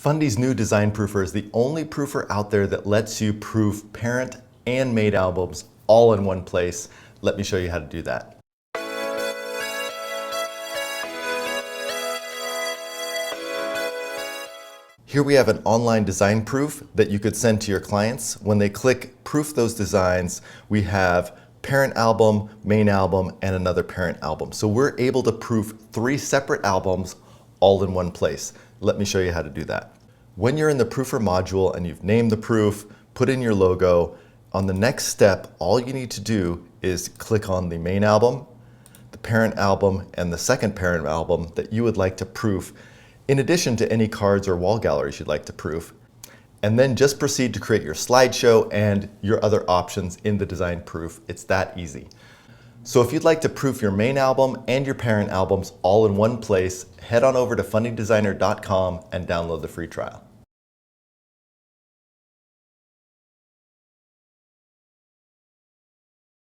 Fundy's new design proofer is the only proofer out there that lets you proof parent and maid albums all in one place. Let me show you how to do that. Here we have an online design proof that you could send to your clients. When they click proof those designs, we have parent album, main album, and another parent album. So we're able to proof 3 separate albums all in one place. Let me show you how to do that. When you're in the proofer module and you've named the proof, put in your logo, on the next step, all you need to do is click on the main album, the parent album, and the second parent album that you would like to proof, in addition to any cards or wall galleries you'd like to proof. And then just proceed to create your slideshow and your other options in the design proof. It's that easy. So if you'd like to proof your main album and your parent albums all in one place, head on over to fundydesigner.com and download the free trial.